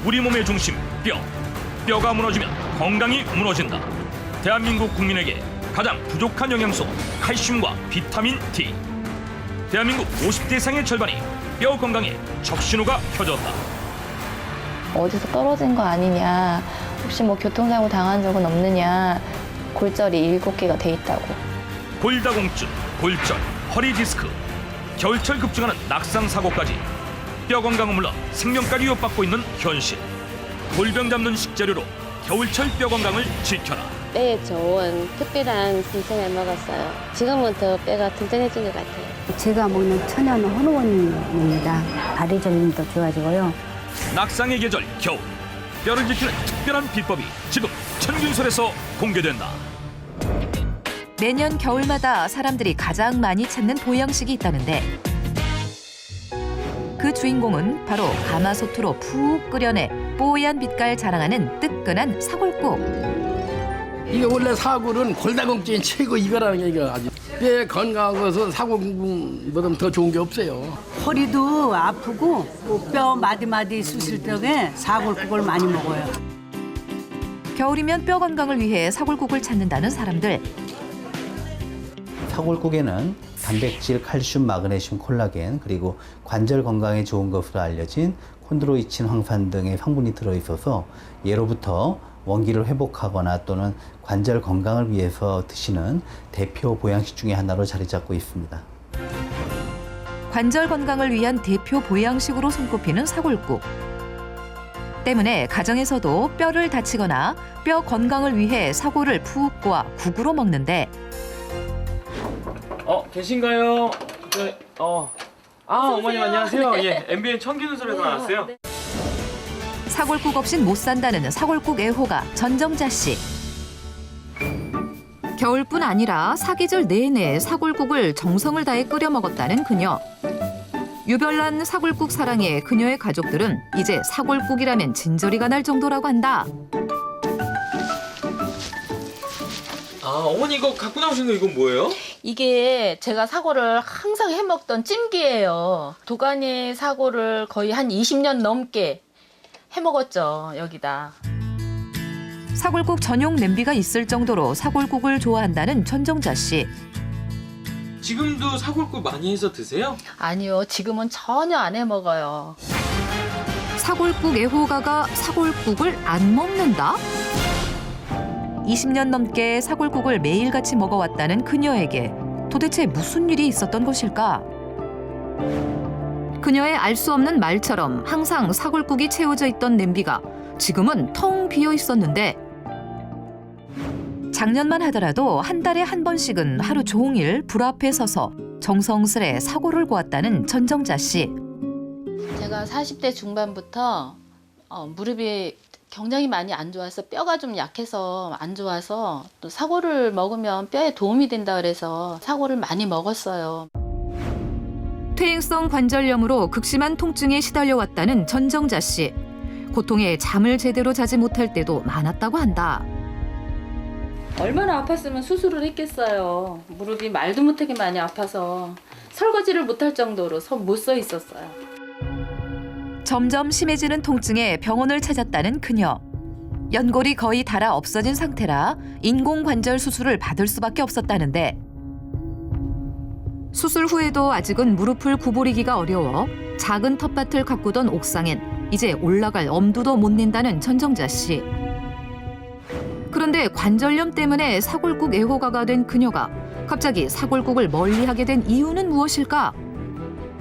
우리 몸의 중심 뼈. 뼈가 무너지면 건강이 무너진다. 대한민국 국민에게 가장 부족한 영양소 칼슘과 비타민 D. 대한민국 50대 이상의 절반이 뼈 건강에 적신호가 켜졌다. 어디서 떨어진 거 아니냐, 혹시 뭐 교통사고 당한 적은 없느냐, 골절이 7개가 돼 있다고. 골다공증, 골절, 허리 디스크, 겨울철 급증하는 낙상 사고까지 뼈 건강은 물론 생명까지 위협받고 있는 현실. 골병 잡는 식재료로 겨울철 뼈 건강을 지켜라. 뼈에 좋은 특별한 생선을 먹었어요. 지금은 더 뼈가 튼튼해진 것 같아요. 제가 먹는 천연 호르몬입니다. 다리 저림도 좋아지고요. 낙상의 계절 겨울. 뼈를 지키는 특별한 비법이 지금 천균설에서 공개된다. 매년 겨울마다 사람들이 가장 많이 찾는 보양식이 있다는데 그 주인공은 바로 가마솥으로 푹 끓여내 뽀얀 빛깔 자랑하는 뜨끈한 사골국. 이게 원래 사골은 골다공증이 최고 이거라는 얘기가 아주 뼈 건강한 것은 사골국보다 더 좋은 게 없어요. 허리도 아프고 뼈 마디마디 쑤실 적에 사골국을 많이 먹어요. 겨울이면 뼈 건강을 위해 사골국을 찾는다는 사람들. 사골국에는 단백질, 칼슘, 마그네슘, 콜라겐, 그리고 관절 건강에 좋은 것으로 알려진 콘드로이친, 황산 등의 성분이 들어있어서 예로부터 원기를 회복하거나 또는 관절 건강을 위해서 드시는 대표 보양식 중에 하나로 자리 잡고 있습니다. 관절 건강을 위한 대표 보양식으로 손꼽히는 사골국. 때문에 가정에서도 뼈를 다치거나 뼈 건강을 위해 사골을 푹 꼬아 국으로 먹는데 계신가요? 어머님 안녕하세요. 예, MBN 천기누설에서 나왔어요. 사골국 없인 못 산다는 사골국 애호가 전정자 씨. 겨울뿐 아니라 사계절 내내 사골국을 정성을 다해 끓여 먹었다는 그녀. 유별난 사골국 사랑에 그녀의 가족들은 이제 사골국이라면 진저리가 날 정도라고 한다. 어머니 이거 갖고 나오신 거 이건 뭐예요? 이게 제가 사골을 항상 해먹던 찜기예요. 도가니 사골을 거의 한 20년 넘게 해먹었죠, 여기다. 사골국 전용 냄비가 있을 정도로 사골국을 좋아한다는 전정자 씨. 지금도 사골국 많이 해서 드세요? 아니요, 지금은 전혀 안 해먹어요. 사골국 애호가가 사골국을 안 먹는다? 20년 넘게 사골국을 매일같이 먹어왔다는 그녀에게 도대체 무슨 일이 있었던 것일까? 그녀의 알 수 없는 말처럼 항상 사골국이 채워져 있던 냄비가 지금은 텅 비어 있었는데 작년만 하더라도 한 달에 한 번씩은 하루 종일 불 앞에 서서 정성스레 사골을 구웠다는 전정자 씨. 제가 40대 중반부터 무릎이 굉장히 많이 안 좋아서 뼈가 좀 약해서 안 좋아서 또 사골을 먹으면 뼈에 도움이 된다 그래서 사골을 많이 먹었어요. 퇴행성 관절염으로 극심한 통증에 시달려왔다는 전정자 씨. 고통에 잠을 제대로 자지 못할 때도 많았다고 한다. 얼마나 아팠으면 수술을 했겠어요. 무릎이 말도 못하게 많이 아파서 설거지를 못할 정도로 못 서 있었어요. 점점 심해지는 통증에 병원을 찾았다는 그녀. 연골이 거의 닳아 없어진 상태라 인공관절 수술을 받을 수밖에 없었다는데 수술 후에도 아직은 무릎을 구부리기가 어려워 작은 텃밭을 가꾸던 옥상엔 이제 올라갈 엄두도 못 낸다는 전정자 씨. 그런데 관절염 때문에 사골국 애호가가 된 그녀가 갑자기 사골국을 멀리하게 된 이유는 무엇일까?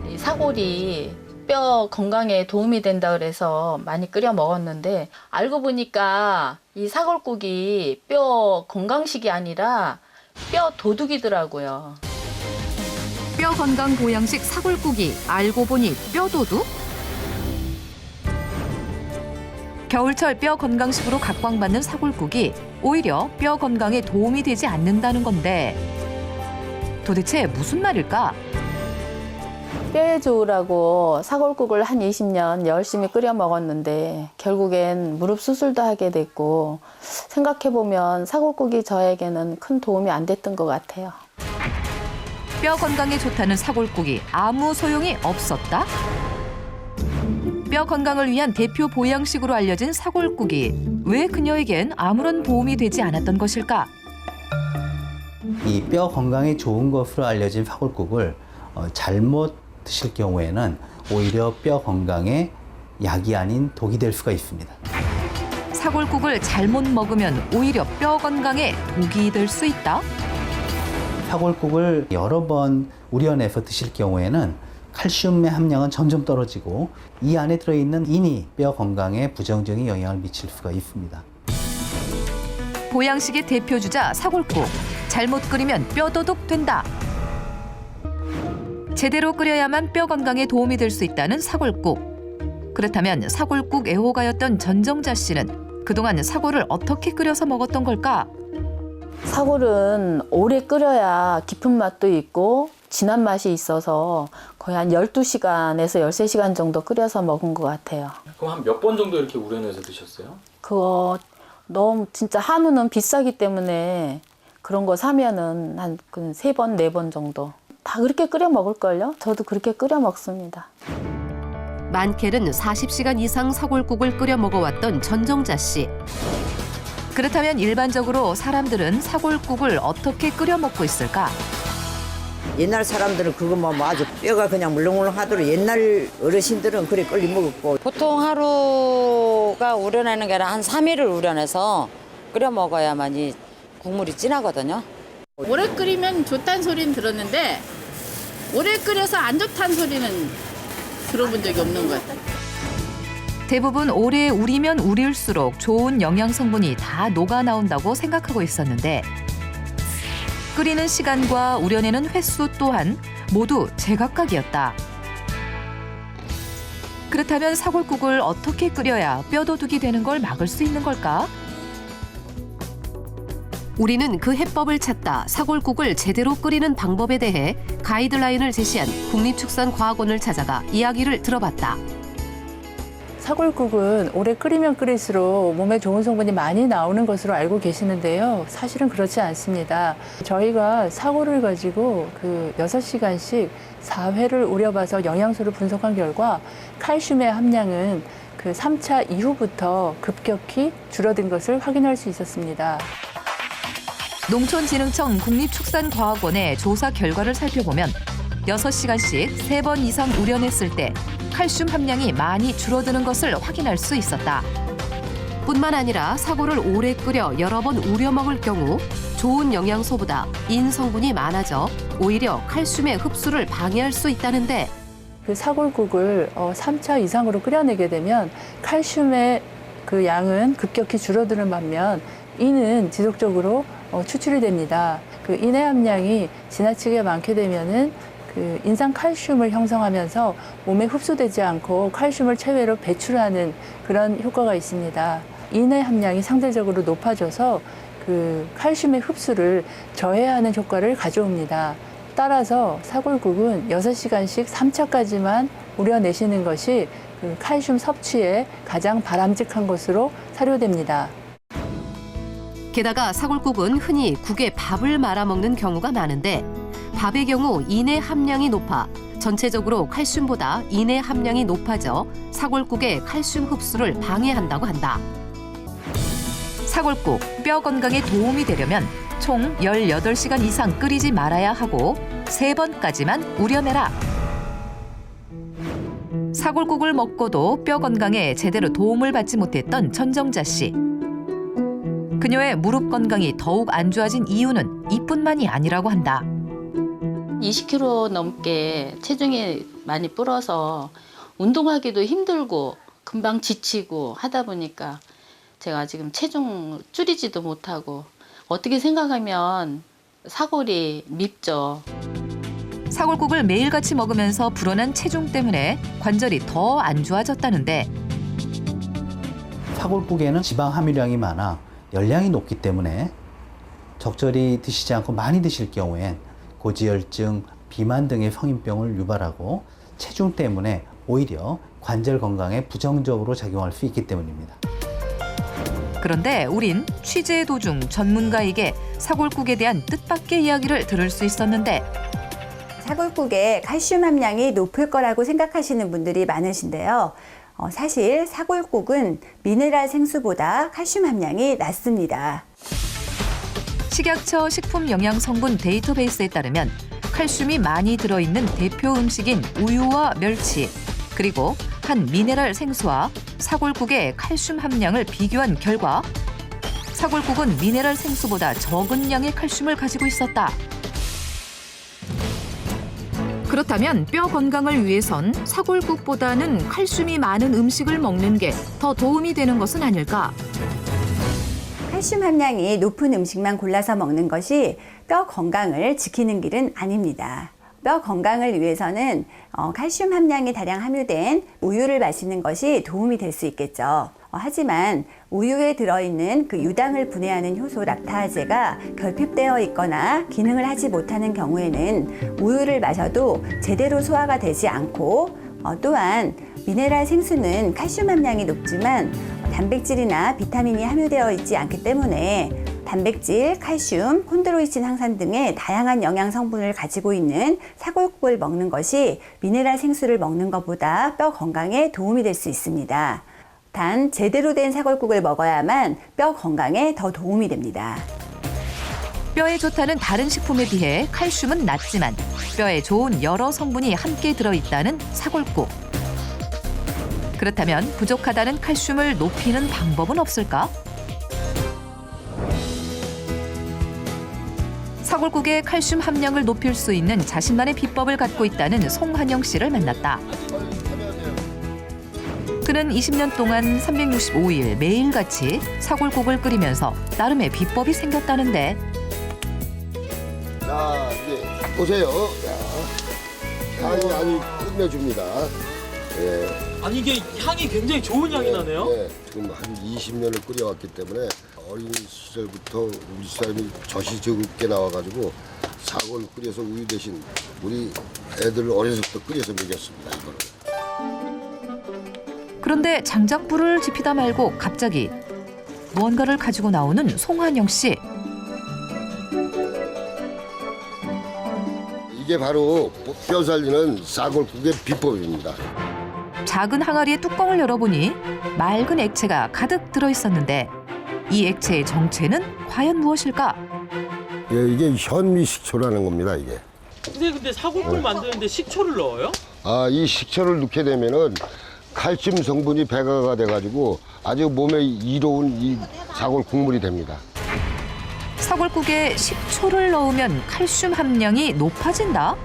이 사골이 뼈 건강에 도움이 된다 그래서 많이 끓여 먹었는데 알고 보니까 이 사골국이 뼈 건강식이 아니라 뼈 도둑이더라고요. 뼈 건강 보양식 사골국이 알고 보니 뼈 도둑? 겨울철 뼈 건강식으로 각광받는 사골국이 오히려 뼈 건강에 도움이 되지 않는다는 건데 도대체 무슨 말일까? 뼈에 좋으라고 사골국을 한 20년 열심히 끓여 먹었는데 결국엔 무릎 수술도 하게 됐고 생각해보면 사골국이 저에게는 큰 도움이 안 됐던 것 같아요. 뼈 건강에 좋다는 사골국이 아무 소용이 없었다? 뼈 건강을 위한 대표 보양식으로 알려진 사골국이 왜 그녀에겐 아무런 도움이 되지 않았던 것일까? 이 뼈 건강에 좋은 것으로 알려진 사골국을 잘못 드실 경우에는 오히려 뼈 건강에 약이 아닌 독이 될 수가 있습니다. 사골국을 잘못 먹으면 오히려 뼈 건강에 독이 될 수 있다? 사골국을 여러 번 우려내서 드실 경우에는 칼슘의 함량은 점점 떨어지고 이 안에 들어있는 인이 뼈 건강에 부정적인 영향을 미칠 수가 있습니다. 보양식의 대표주자 사골국. 잘못 끓이면 뼈도둑 된다. 제대로 끓여야만 뼈 건강에 도움이 될 수 있다는 사골국. 그렇다면 사골국 애호가였던 전정자 씨는 그동안 사골을 어떻게 끓여서 먹었던 걸까? 사골은 오래 끓여야 깊은 맛도 있고 진한 맛이 있어서 거의 한 12시간에서 13시간 정도 끓여서 먹은 것 같아요. 그럼 한 몇 번 정도 이렇게 우려내서 드셨어요? 그거 너무 진짜 한우는 비싸기 때문에 그런 거 사면은 한 3번, 4번 정도. 다 그렇게 끓여 먹을걸요? 저도 그렇게 끓여 먹습니다. 많게는 40시간 이상 사골국을 끓여 먹어왔던 전정자 씨. 그렇다면 일반적으로 사람들은 사골국을 어떻게 끓여 먹고 있을까? 옛날 사람들은 그거 뭐 아주 뼈가 그냥 물렁물렁 하도록 옛날 어르신들은 그래 끓여 먹었고 보통 하루가 우려내는 게 아니라 한 3일을 우려내서 끓여 먹어야만이 국물이 진하거든요. 오래 끓이면 좋다는 소리는 들었는데 오래 끓여서 안 좋다는 소리는 들어본 적이 없는 것 같아요. 대부분 오래 우리면 우릴수록 좋은 영양 성분이 다 녹아 나온다고 생각하고 있었는데 끓이는 시간과 우려내는 횟수 또한 모두 제각각이었다. 그렇다면 사골국을 어떻게 끓여야 뼈도둑이 되는 걸 막을 수 있는 걸까? 우리는 그 해법을 찾다 사골국을 제대로 끓이는 방법에 대해 가이드라인을 제시한 국립축산과학원을 찾아가 이야기를 들어봤다. 사골국은 오래 끓이면 끓일수록 몸에 좋은 성분이 많이 나오는 것으로 알고 계시는데요. 사실은 그렇지 않습니다. 저희가 사골을 가지고 6시간씩 4회를 우려봐서 영양소를 분석한 결과 칼슘의 함량은 3차 이후부터 급격히 줄어든 것을 확인할 수 있었습니다. 농촌진흥청 국립축산과학원의 조사 결과를 살펴보면 6시간씩 3번 이상 우려냈을 때 칼슘 함량이 많이 줄어드는 것을 확인할 수 있었다. 뿐만 아니라 사골을 오래 끓여 여러 번 우려 먹을 경우 좋은 영양소보다 인 성분이 많아져 오히려 칼슘의 흡수를 방해할 수 있다는데 사골국을 3차 이상으로 끓여내게 되면 칼슘의 양은 급격히 줄어드는 반면 인은 지속적으로 추출이 됩니다. 인의 함량이 지나치게 많게 되면은 인상 칼슘을 형성하면서 몸에 흡수되지 않고 칼슘을 체외로 배출하는 그런 효과가 있습니다. 인의 함량이 상대적으로 높아져서 칼슘의 흡수를 저해하는 효과를 가져옵니다. 따라서 사골국은 6시간씩 3차까지만 우려내시는 것이 칼슘 섭취에 가장 바람직한 것으로 사료됩니다. 게다가 사골국은 흔히 국에 밥을 말아 먹는 경우가 많은데 밥의 경우 인의 함량이 높아 전체적으로 칼슘보다 인의 함량이 높아져 사골국의 칼슘 흡수를 방해한다고 한다. 사골국, 뼈 건강에 도움이 되려면 총 18시간 이상 끓이지 말아야 하고 3번까지만 우려내라. 사골국을 먹고도 뼈 건강에 제대로 도움을 받지 못했던 전정자 씨. 그녀의 무릎 건강이 더욱 안 좋아진 이유는 이뿐만이 아니라고 한다. 20kg 넘게 체중이 많이 불어서 운동하기도 힘들고 금방 지치고 하다 보니까 제가 지금 체중 줄이지도 못하고 어떻게 생각하면 사골이 밉죠. 사골국을 매일같이 먹으면서 불어난 체중 때문에 관절이 더 안 좋아졌다는데 사골국에는 지방 함유량이 많아 열량이 높기 때문에 적절히 드시지 않고 많이 드실 경우엔 고지혈증, 비만 등의 성인병을 유발하고 체중 때문에 오히려 관절 건강에 부정적으로 작용할 수 있기 때문입니다. 그런데 우린 취재 도중 전문가에게 사골국에 대한 뜻밖의 이야기를 들을 수 있었는데 사골국에 칼슘 함량이 높을 거라고 생각하시는 분들이 많으신데요. 사실 사골국은 미네랄 생수보다 칼슘 함량이 낮습니다. 식약처 식품영양성분 데이터베이스에 따르면 칼슘이 많이 들어있는 대표 음식인 우유와 멸치, 그리고 한 미네랄 생수와 사골국의 칼슘 함량을 비교한 결과 사골국은 미네랄 생수보다 적은 양의 칼슘을 가지고 있었다. 그렇다면 뼈 건강을 위해선 사골국보다는 칼슘이 많은 음식을 먹는 게 더 도움이 되는 것은 아닐까? 칼슘 함량이 높은 음식만 골라서 먹는 것이 뼈 건강을 지키는 길은 아닙니다. 뼈 건강을 위해서는 칼슘 함량이 다량 함유된 우유를 마시는 것이 도움이 될 수 있겠죠. 하지만 우유에 들어있는 그 유당을 분해하는 효소 락타아제가 결핍되어 있거나 기능을 하지 못하는 경우에는 우유를 마셔도 제대로 소화가 되지 않고 또한 미네랄 생수는 칼슘 함량이 높지만 단백질이나 비타민이 함유되어 있지 않기 때문에 단백질, 칼슘, 콘드로이친 항산 등의 다양한 영양 성분을 가지고 있는 사골국을 먹는 것이 미네랄 생수를 먹는 것보다 뼈 건강에 도움이 될 수 있습니다. 단 제대로 된 사골국을 먹어야만 뼈 건강에 더 도움이 됩니다. 뼈에 좋다는 다른 식품에 비해 칼슘은 낮지만 뼈에 좋은 여러 성분이 함께 들어있다는 사골국. 그렇다면 부족하다는 칼슘을 높이는 방법은 없을까? 사골국의 칼슘 함량을 높일 수 있는 자신만의 비법을 갖고 있다는 송한영 씨를 만났다. 그는 20년 동안 365일 매일같이 사골국을 끓이면서 나름의 비법이 생겼다는데. 자, 이제 보세요. 향이 아주 끝내줍니다. 예. 아니 이게 향이 굉장히 좋은 향이 나네요. 네, 지금 한 20년을 끓여왔기 때문에 어린 시절부터 우리 사람이 젖이 적게 나와가지고 사골 끓여서 우유 대신 우리 애들 어려서부터 끓여서 먹였습니다. 이거를. 그런데 장작불을 지피다 말고 갑자기 무언가를 가지고 나오는 송한영 씨. 이게 바로 뼈 살리는 사골국의 비법입니다. 작은 항아리의 뚜껑을 열어보니 맑은 액체가 가득 들어있었는데 이 액체의 정체는 과연 무엇일까? 예, 이게 현미식초라는 겁니다. 이게. 근데 사골국을 만드는데 식초를 넣어요? 이 식초를 넣게 되면은 칼슘 성분이 배가가 돼가지고 아주 몸에 이로운 이 사골 국물이 됩니다. 사골국에 식초를 넣으면 칼슘 함량이 높아진다?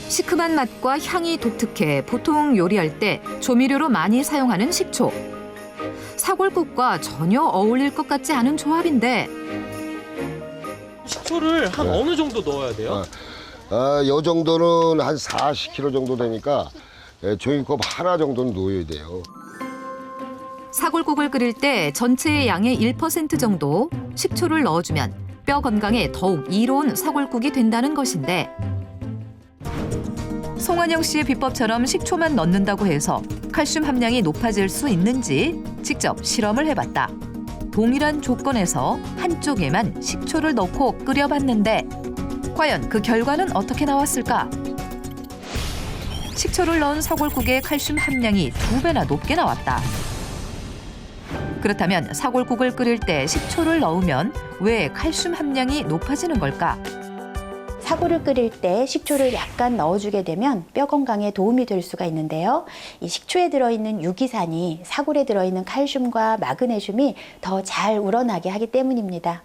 시큼한 맛과 향이 독특해 보통 요리할 때 조미료로 많이 사용하는 식초. 사골국과 전혀 어울릴 것 같지 않은 조합인데. 식초를 한 어느 정도 넣어야 돼요? 이 정도는 한 40kg 정도 되니까 종이컵 하나 정도는 넣어야 돼요. 사골국을 끓일 때 전체의 양의 1% 정도 식초를 넣어주면 뼈 건강에 더욱 이로운 사골국이 된다는 것인데 송한영 씨의 비법처럼 식초만 넣는다고 해서 칼슘 함량이 높아질 수 있는지 직접 실험을 해봤다. 동일한 조건에서 한쪽에만 식초를 넣고 끓여봤는데 과연 그 결과는 어떻게 나왔을까? 식초를 넣은 사골국의 칼슘 함량이 2배나 높게 나왔다. 그렇다면 사골국을 끓일 때 식초를 넣으면 왜 칼슘 함량이 높아지는 걸까? 사골을 끓일 때 식초를 약간 넣어주게 되면 뼈 건강에 도움이 될 수가 있는데요. 이 식초에 들어있는 유기산이 사골에 들어있는 칼슘과 마그네슘이 더 잘 우러나게 하기 때문입니다.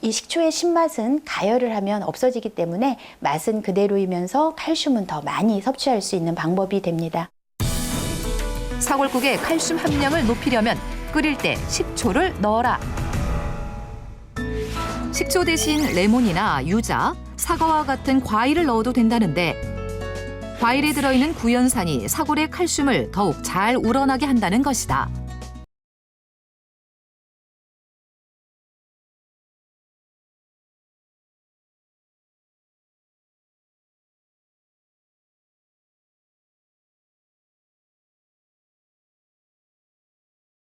이 식초의 신맛은 가열을 하면 없어지기 때문에 맛은 그대로이면서 칼슘은 더 많이 섭취할 수 있는 방법이 됩니다. 사골국의 칼슘 함량을 높이려면 끓일 때 식초를 넣어라. 식초 대신 레몬이나 유자, 사과와 같은 과일을 넣어도 된다는데 과일에 들어있는 구연산이 사골의 칼슘을 더욱 잘 우러나게 한다는 것이다.